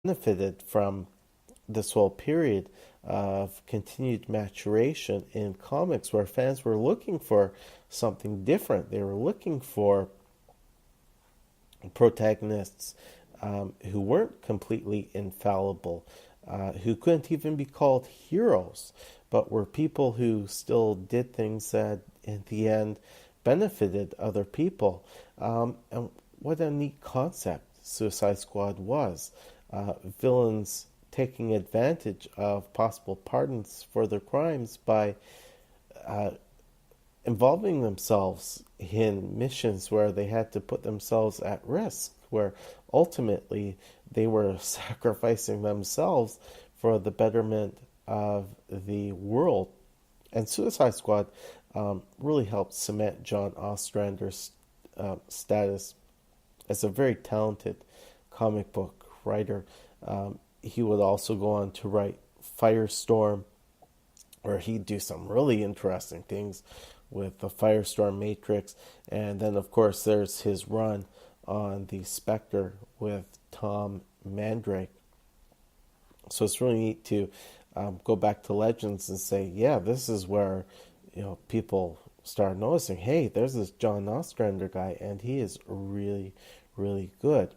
benefited from this whole period of continued maturation in comics where fans were looking for something different. They were looking for protagonists who weren't completely infallible, who couldn't even be called heroes, but were people who still did things that, in the end, benefited other people. And what a neat concept Suicide Squad was. Villains taking advantage of possible pardons for their crimes by uh, involving themselves in missions where they had to put themselves at risk, where ultimately they were sacrificing themselves for the betterment of the world. And Suicide Squad really helped cement John Ostrander's status as a very talented comic book writer. He would also go on to write Firestorm, where he'd do some really interesting things with the Firestorm Matrix. And then, of course, there's his run on the Spectre with Tom Mandrake. So it's really neat to go back to Legends and say, yeah, this is where people start noticing, hey, there's this John Ostrander guy, and he is really, really good.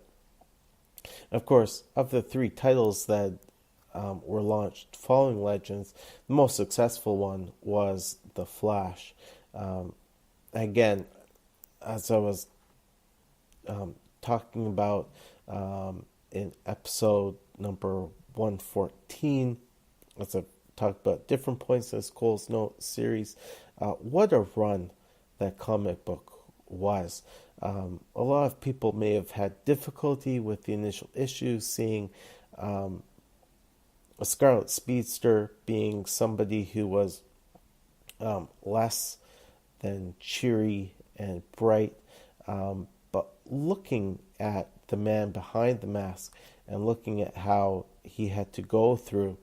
Of course, of the three titles that were launched following Legends, the most successful one was The Flash. Um, Again, as I was talking about in episode number 114, as I've talked about different points in this Cole's Note series, what a run that comic book was. A lot of people may have had difficulty with the initial issues, seeing a Scarlet Speedster being somebody who was less than cheery and bright, but looking at the man behind the mask and looking at how he had to go through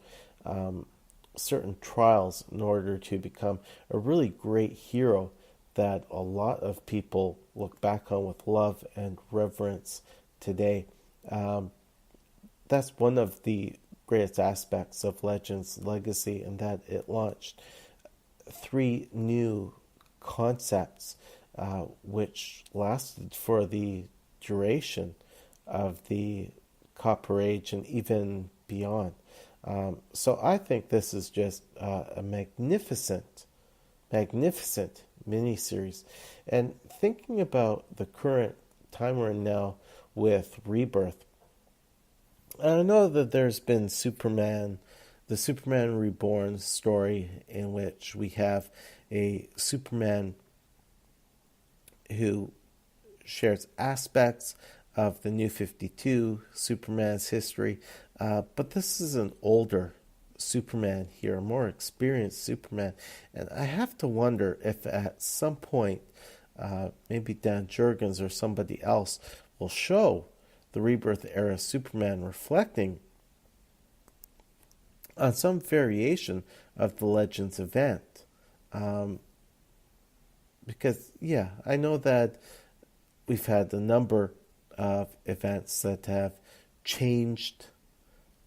certain trials in order to become a really great hero that a lot of people look back on with love and reverence today. That's one of the greatest aspects of Legends Legacy, in that it launched three new concepts which lasted for the duration of the Copper Age and even beyond. So I think this is just a magnificent, magnificent miniseries. And thinking about the current time we're in now with Rebirth, I know that there's been the Superman Reborn story, in which we have a Superman who shares aspects of the New 52, Superman's history, but this is an older Superman here, a more experienced Superman, and I have to wonder if at some point maybe Dan Jurgens or somebody else will show the Rebirth era Superman reflecting on some variation of the Legends event. Um, because, yeah, I know that we've had a number of events that have changed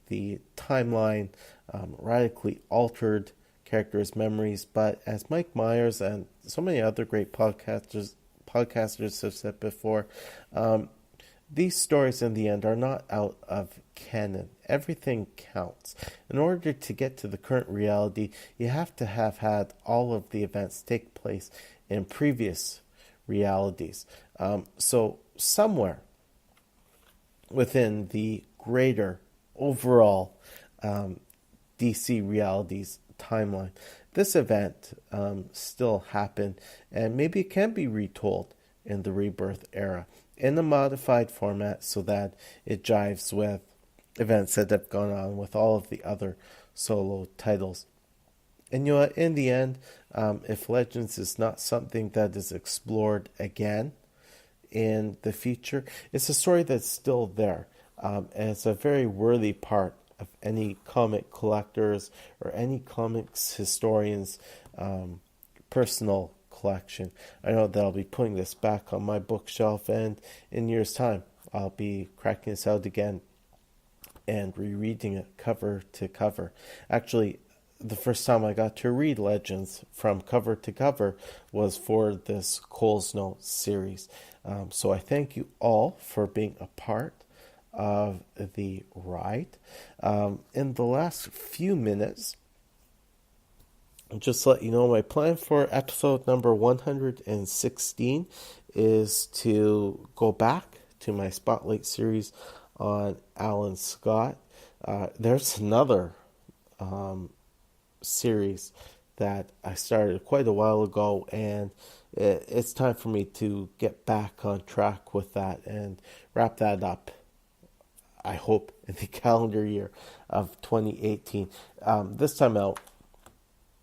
the timeline, radically altered characters' memories, but as Mike Myers and so many other great podcasters have said before, these stories in the end are not out of canon. Everything counts. In order to get to the current reality, you have to have had all of the events take place in previous realities. So somewhere within the greater overall DC realities timeline, this event still happened, and maybe it can be retold in the Rebirth era in a modified format so that it jives with events that have gone on with all of the other solo titles. And in the end, if Legends is not something that is explored again in the future, it's a story that's still there. And it's a very worthy part of any comic collector's or any comics historian's personal collection. I know that I'll be putting this back on my bookshelf, and in years' time, I'll be cracking this out again and rereading it cover to cover. Actually, the first time I got to read Legends from cover to cover was for this Cole's Notes series. So I thank you all for being a part of the ride. In the last few minutes, just to let you know, my plan for episode number 116 is to go back to my Spotlight series on Alan Scott. There's another series that I started quite a while ago, and it's time for me to get back on track with that and wrap that up, I hope, in the calendar year of 2018. This time out,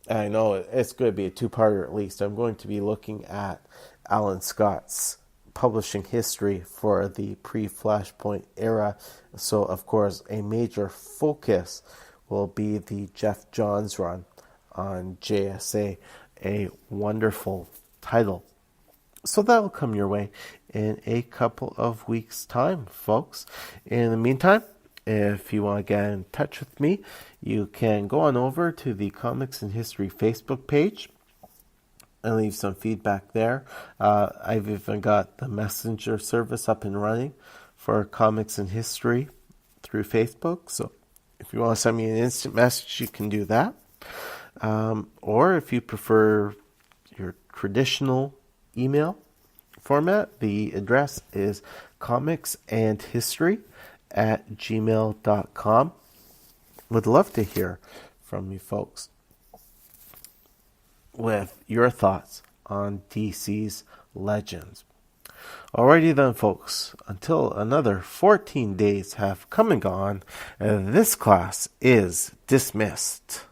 I know it's going to be a two-parter at least. I'm going to be looking at Alan Scott's publishing history for the pre-Flashpoint era. So, of course, a major focus will be the Geoff Johns run on JSA, a wonderful title. So that'll come your way in a couple of weeks' time, folks. In the meantime, if you want to get in touch with me, you can go on over to the Comics and History Facebook page and leave some feedback there. I've even got the messenger service up and running for Comics and History through Facebook. So if you want to send me an instant message, you can do that. Or if you prefer your traditional email format, the address is comicsandhistory@gmail.com. Would love to hear from you folks with your thoughts on DC's Legends. Alrighty then, folks, until another 14 days have come and gone, this class is dismissed.